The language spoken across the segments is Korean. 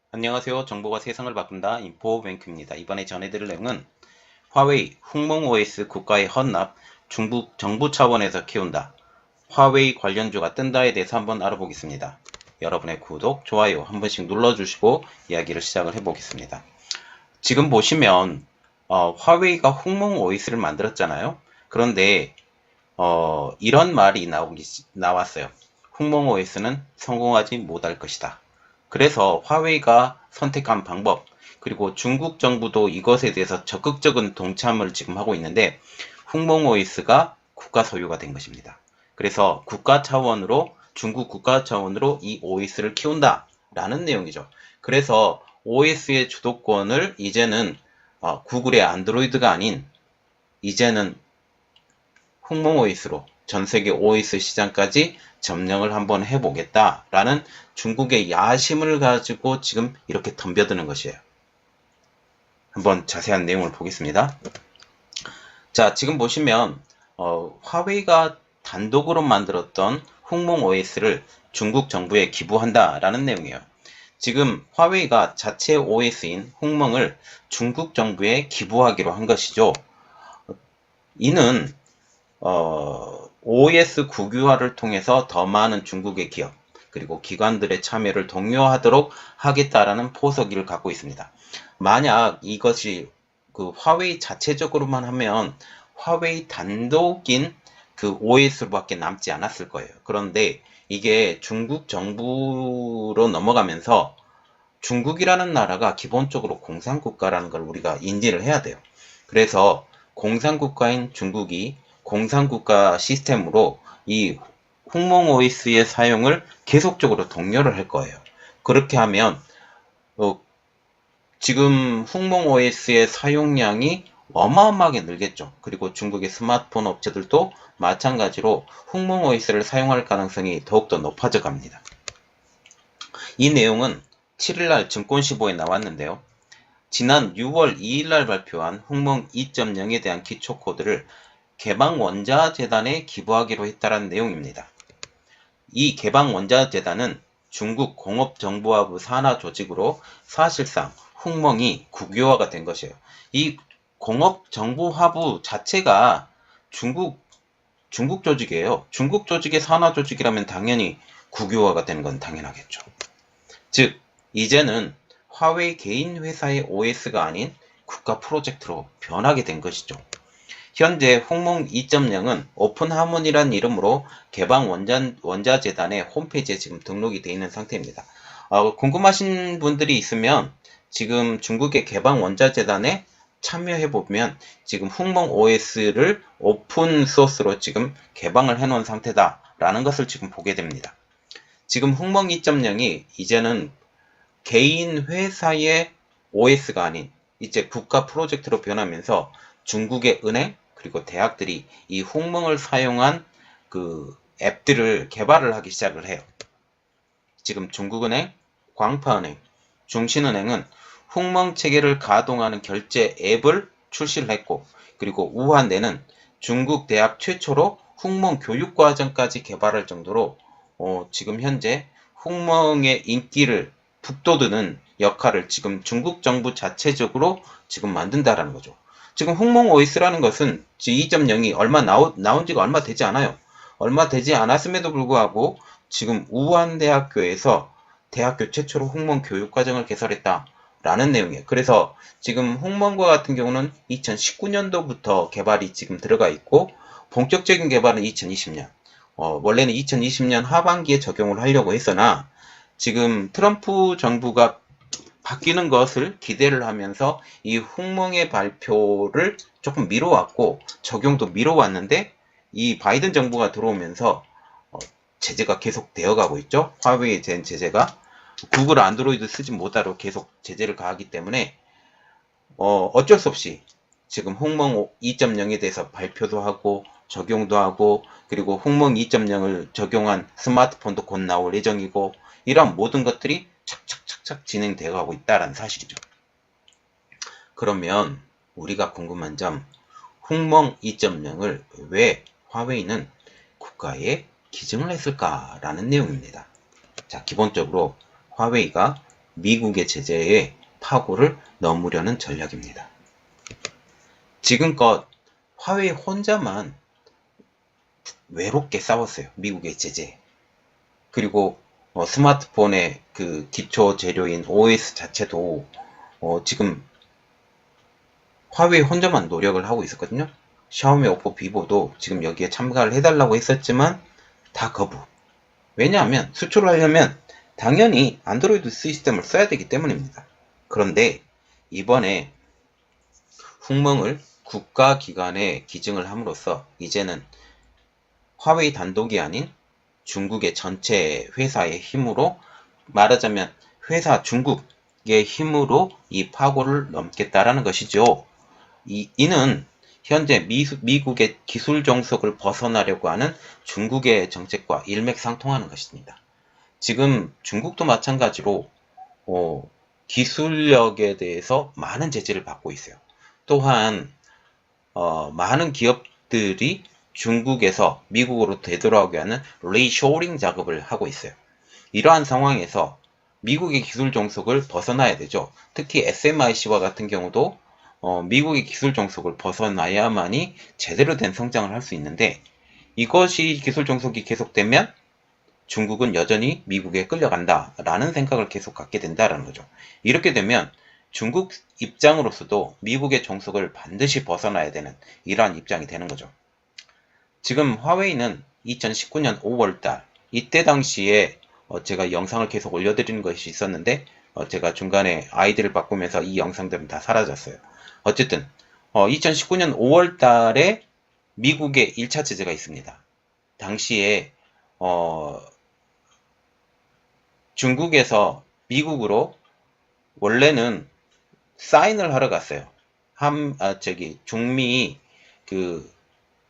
안녕하세요. 정보가 세상을 바꾼다. 인포뱅크입니다. 이번에 전해드릴 내용은 화웨이 훅몽OS 국가의 헌납, 중국 정부 차원에서 키운다. 화웨이 관련주가 뜬다에 대해서 한번 알아보겠습니다. 여러분의 구독, 좋아요 한 번씩 눌러주시고 이야기를 시작을 해보겠습니다. 지금 보시면 화웨이가 훅몽OS를 만들었잖아요. 그런데 이런 말이 나왔어요. 훅몽OS는 성공하지 못할 것이다. 그래서 화웨이가 선택한 방법, 그리고 중국 정부도 이것에 대해서 적극적인 동참을 지금 하고 있는데, 훅몽OS가 국가 소유가 된 것입니다. 그래서 중국 국가 차원으로 이 OS를 키운다 라는 내용이죠. 그래서 OS의 주도권을 이제는 구글의 안드로이드가 아닌 이제는 훅몽OS로 전세계 OS 시장까지 점령을 한번 해보겠다라는 중국의 야심을 가지고 지금 이렇게 덤벼드는 것이에요. 한번 자세한 내용을 보겠습니다. 자, 지금 보시면 화웨이가 단독으로 만들었던 훅몽OS를 중국 정부에 기부한다라는 내용이에요. 지금 화웨이가 자체 OS인 훅몽을 중국 정부에 기부하기로 한 것이죠. 이는 OS 국유화를 통해서 더 많은 중국의 기업 그리고 기관들의 참여를 독려하도록 하겠다라는 포석을 갖고 있습니다. 만약 이것이 그 화웨이 자체적으로만 하면 화웨이 단독인 그 OS로밖에 남지 않았을 거예요. 그런데 이게 중국 정부로 넘어가면서 중국이라는 나라가 기본적으로 공산국가라는 걸 우리가 인지를 해야 돼요. 그래서 공산국가인 중국이 공산국가 시스템으로 이 훅몽OS의 사용을 계속적으로 독려를 할 거예요. 그렇게 하면 지금 훅몽OS의 사용량이 어마어마하게 늘겠죠. 그리고 중국의 스마트폰 업체들도 마찬가지로 훅몽OS를 사용할 가능성이 더욱더 높아져 갑니다. 이 내용은 7일날 증권시보에 나왔는데요. 지난 6월 2일날 발표한 훅몽 2.0에 대한 기초코드를 개방원자재단에 기부하기로 했다는 내용입니다. 이 개방원자재단은 중국 공업정보화부 산하 조직으로 사실상 훅몽이 국유화가 된 것이에요. 이 공업정보화부 자체가 중국 조직이에요. 중국 조직의 산하 조직이라면 당연히 국유화가 되는 건 당연하겠죠. 즉, 이제는 화웨이 개인 회사의 OS가 아닌 국가 프로젝트로 변하게 된 것이죠. 현재 훅몽 2.0은 오픈하모니란 이름으로 개방 원자재단의 홈페이지에 지금 등록이 되어 있는 상태입니다. 궁금하신 분들이 있으면 지금 중국의 개방 원자재단에 참여해보면 지금 훅몽 OS를 오픈 소스로 지금 개방을 해놓은 상태다라는 것을 지금 보게 됩니다. 지금 훅몽 2.0이 이제는 개인 회사의 OS가 아닌 이제 국가 프로젝트로 변하면서 중국의 은행 그리고 대학들이 이 훅몽을 사용한 그 앱들을 개발을 하기 시작을 해요. 지금 중국은행, 광파은행, 중신은행은 훅몽 체계를 가동하는 결제 앱을 출시를 했고, 그리고 우한대는 중국 대학 최초로 훅몽 교육과정까지 개발할 정도로 지금 현재 훅몽의 인기를 북돋우는 역할을 지금 중국 정부 자체적으로 지금 만든다라는 거죠. 지금 훅몽OS라는 것은 2.0이 나온 지가 얼마 되지 않아요. 얼마 되지 않았음에도 불구하고 지금 우한대학교에서 대학교 최초로 훅몽 교육과정을 개설했다라는 내용이에요. 그래서 지금 훅몽과 같은 경우는 2019년도부터 개발이 지금 들어가 있고 본격적인 개발은 2020년. 원래는 2020년 하반기에 적용을 하려고 했으나 지금 트럼프 정부가 바뀌는 것을 기대를 하면서 이 훅몽의 발표를 조금 미뤄왔고 적용도 미뤄왔는데 이 바이든 정부가 들어오면서 제재가 계속 되어가고 있죠. 화웨이에 된 제재가 구글 안드로이드 쓰지 못하도록 계속 제재를 가하기 때문에 어쩔 수 없이 지금 훅몽 2.0에 대해서 발표도 하고 적용도 하고 그리고 훅몽 2.0을 적용한 스마트폰도 곧 나올 예정이고 이런 모든 것들이 착착착착 진행되어 가고 있다는 사실이죠. 그러면 우리가 궁금한 점 훅몽 2.0을 왜 화웨이는 국가에 기증을 했을까라는 내용입니다. 자, 기본적으로 화웨이가 미국의 제재에 파고를 넘으려는 전략입니다. 지금껏 화웨이 혼자만 외롭게 싸웠어요. 미국의 제재. 그리고 스마트폰의 그 기초 재료인 OS 자체도 지금 화웨이 혼자만 노력을 하고 있었거든요. 샤오미, 오포, 비보도 지금 여기에 참가를 해달라고 했었지만 다 거부. 왜냐하면 수출을 하려면 당연히 안드로이드 시스템을 써야 되기 때문입니다. 그런데 이번에 훅멍을 국가기관에 기증을 함으로써 이제는 화웨이 단독이 아닌 중국의 전체 회사의 힘으로, 말하자면 회사 중국의 힘으로 이 파고를 넘겠다라는 것이죠. 이는 현재 미국의 기술 종속을 벗어나려고 하는 중국의 정책과 일맥상통하는 것입니다. 지금 중국도 마찬가지로 기술력에 대해서 많은 제재를 받고 있어요. 또한 많은 기업들이 중국에서 미국으로 되돌아오게 하는 리쇼링 작업을 하고 있어요. 이러한 상황에서 미국의 기술 종속을 벗어나야 되죠. 특히 SMIC와 같은 경우도 미국의 기술 종속을 벗어나야만이 제대로 된 성장을 할 수 있는데, 이것이 기술 종속이 계속되면 중국은 여전히 미국에 끌려간다 라는 생각을 계속 갖게 된다는 거죠. 이렇게 되면 중국 입장으로서도 미국의 종속을 반드시 벗어나야 되는 이러한 입장이 되는 거죠. 지금 화웨이는 2019년 5월달, 이때 당시에 제가 영상을 계속 올려드리는 것이 있었는데 제가 중간에 아이디를 바꾸면서 이 영상들은 다 사라졌어요. 어쨌든 2019년 5월달에 미국의 1차 제재가 있습니다. 당시에 중국에서 미국으로 원래는 사인을 하러 갔어요. 중미 그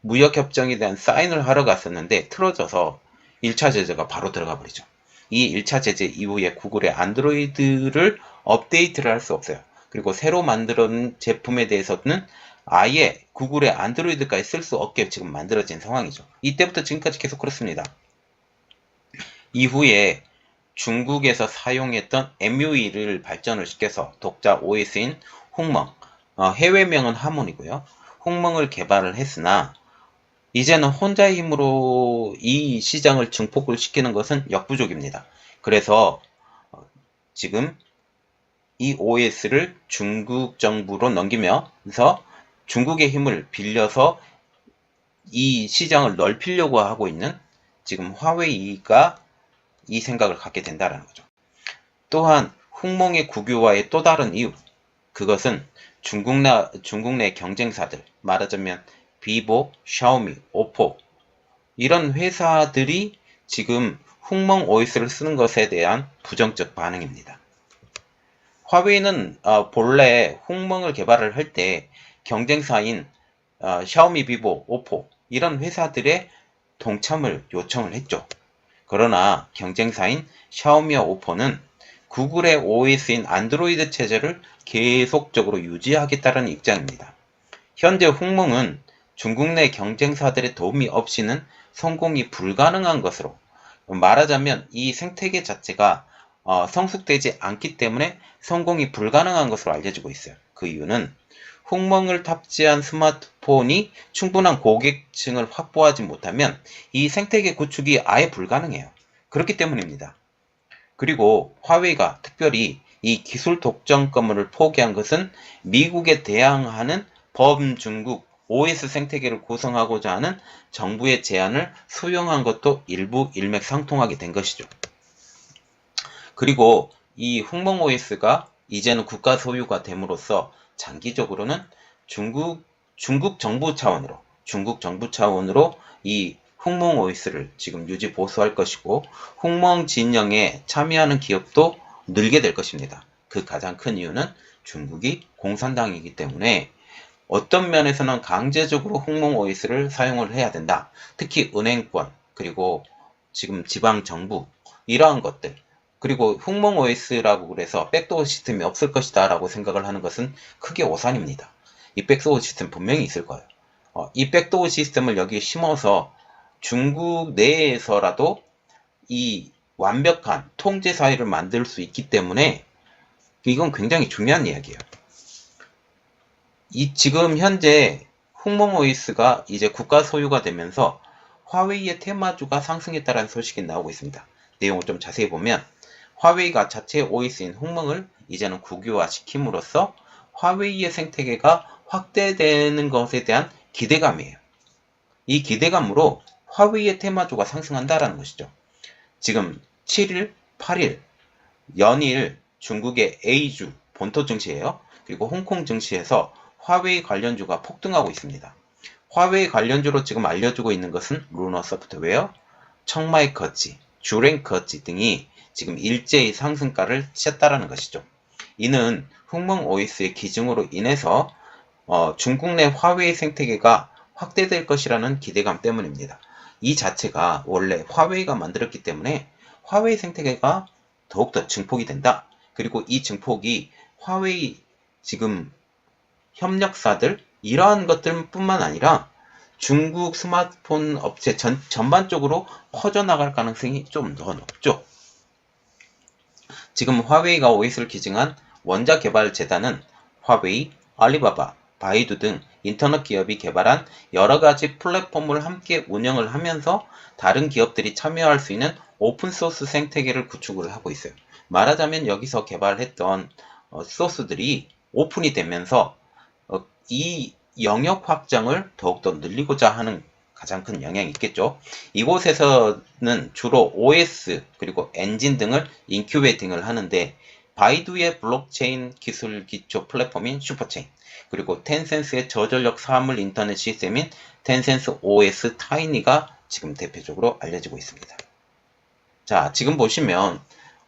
무역협정에 대한 사인을 하러 갔었는데 틀어져서 1차 제재가 바로 들어가 버리죠. 이 1차 제재 이후에 구글의 안드로이드를 업데이트를 할 수 없어요. 그리고 새로 만들어낸 제품에 대해서는 아예 구글의 안드로이드까지 쓸 수 없게 지금 만들어진 상황이죠. 이때부터 지금까지 계속 그렇습니다. 이후에 중국에서 사용했던 MUI를 발전을 시켜서 독자 OS인 훅멍, 해외명은 하몬이고요. 훅멍을 개발을 했으나 이제는 혼자의 힘으로 이 시장을 증폭을 시키는 것은 역부족입니다. 그래서 지금 이 OS를 중국 정부로 넘기면서 중국의 힘을 빌려서 이 시장을 넓히려고 하고 있는 지금 화웨이가 이 생각을 갖게 된다는 거죠. 또한 훅멍의 국유화의 또 다른 이유, 그것은 중국 내 경쟁사들, 말하자면 비보, 샤오미, 오포 이런 회사들이 지금 훅멍 OS를 쓰는 것에 대한 부정적 반응입니다. 화웨이는 본래 훅멍을 개발을 할 때 경쟁사인 샤오미, 비보, 오포 이런 회사들의 동참을 요청을 했죠. 그러나 경쟁사인 샤오미와 오포는 구글의 OS인 안드로이드 체제를 계속적으로 유지하겠다는 입장입니다. 현재 훅멍은 중국 내 경쟁사들의 도움이 없이는 성공이 불가능한 것으로, 말하자면 이 생태계 자체가 성숙되지 않기 때문에 성공이 불가능한 것으로 알려지고 있어요. 그 이유는 훅멍을 탑재한 스마트폰이 충분한 고객층을 확보하지 못하면 이 생태계 구축이 아예 불가능해요. 그렇기 때문입니다. 그리고 화웨이가 특별히 이 기술 독점권을 포기한 것은 미국에 대항하는 범중국 OS 생태계를 구성하고자 하는 정부의 제안을 수용한 것도 일부 일맥상통하게 된 것이죠. 그리고 이 훅멍 OS가 이제는 국가 소유가 됨으로써 장기적으로는 중국 정부 차원으로 이 훅멍 OS를 지금 유지 보수할 것이고, 훅멍 진영에 참여하는 기업도 늘게 될 것입니다. 그 가장 큰 이유는 중국이 공산당이기 때문에 어떤 면에서는 강제적으로 훅멍 OS를 사용을 해야 된다. 특히 은행권, 그리고 지금 지방 정부 이러한 것들, 그리고 훅멍 OS라고 그래서 백도어 시스템이 없을 것이다 라고 생각을 하는 것은 크게 오산입니다. 이 백도어 시스템 분명히 있을 거예요. 이 백도어 시스템을 여기에 심어서 중국 내에서라도 이 완벽한 통제 사회를 만들 수 있기 때문에 이건 굉장히 중요한 이야기예요. 지금 현재 홍몽OS가 이제 국가 소유가 되면서 화웨이의 테마주가 상승했다는 소식이 나오고 있습니다. 내용을 좀 자세히 보면 화웨이가 자체 OS인 홍몽을 이제는 국유화시킴으로써 화웨이의 생태계가 확대되는 것에 대한 기대감이에요. 이 기대감으로 화웨이의 테마주가 상승한다라는 것이죠. 지금 7일, 8일, 연일 중국의 A주 본토 증시예요. 그리고 홍콩 증시에서 화웨이 관련주가 폭등하고 있습니다. 화웨이 관련주로 지금 알려주고 있는 것은 루너 소프트웨어, 청마이커지, 주랭커지 등이 지금 일제히 상승가를 쳤다라는 것이죠. 이는 흥몽OS의 기증으로 인해서 중국 내 화웨이 생태계가 확대될 것이라는 기대감 때문입니다. 이 자체가 원래 화웨이가 만들었기 때문에 화웨이 생태계가 더욱더 증폭이 된다. 그리고 이 증폭이 화웨이 지금 협력사들 이러한 것들뿐만 아니라 중국 스마트폰 업체 전반적으로 퍼져나갈 가능성이 좀 더 높죠. 지금 화웨이가 OS를 기증한 원자 개발 재단은 화웨이, 알리바바, 바이두 등 인터넷 기업이 개발한 여러 가지 플랫폼을 함께 운영을 하면서 다른 기업들이 참여할 수 있는 오픈소스 생태계를 구축을 하고 있어요. 말하자면 여기서 개발했던 소스들이 오픈이 되면서 이 영역 확장을 더욱더 늘리고자 하는 가장 큰 영향이 있겠죠. 이곳에서는 주로 OS 그리고 엔진 등을 인큐베이팅을 하는데 바이두의 블록체인 기술 기초 플랫폼인 슈퍼체인 그리고 텐센스의 저전력 사물 인터넷 시스템인 텐센스 OS 타이니가 지금 대표적으로 알려지고 있습니다. 자, 지금 보시면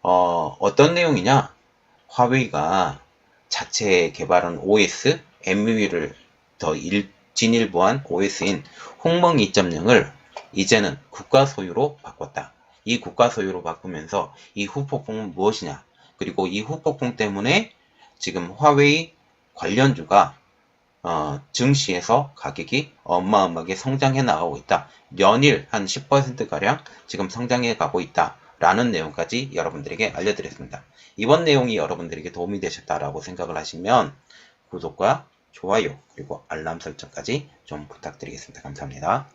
어떤 내용이냐? 화웨이가 자체 개발한 OS, MUI를 더 진일보한 OS인 홍몽 2.0을 이제는 국가 소유로 바꿨다. 이 국가 소유로 바꾸면서 이 후폭풍은 무엇이냐? 그리고 이 후폭풍 때문에 지금 화웨이 관련주가 증시에서 가격이 어마어마하게 성장해 나가고 있다. 연일 한 10%가량 지금 성장해 가고 있다. 라는 내용까지 여러분들에게 알려드렸습니다. 이번 내용이 여러분들에게 도움이 되셨다라고 생각을 하시면 구독과 좋아요 그리고 알람 설정까지 좀 부탁드리겠습니다. 감사합니다.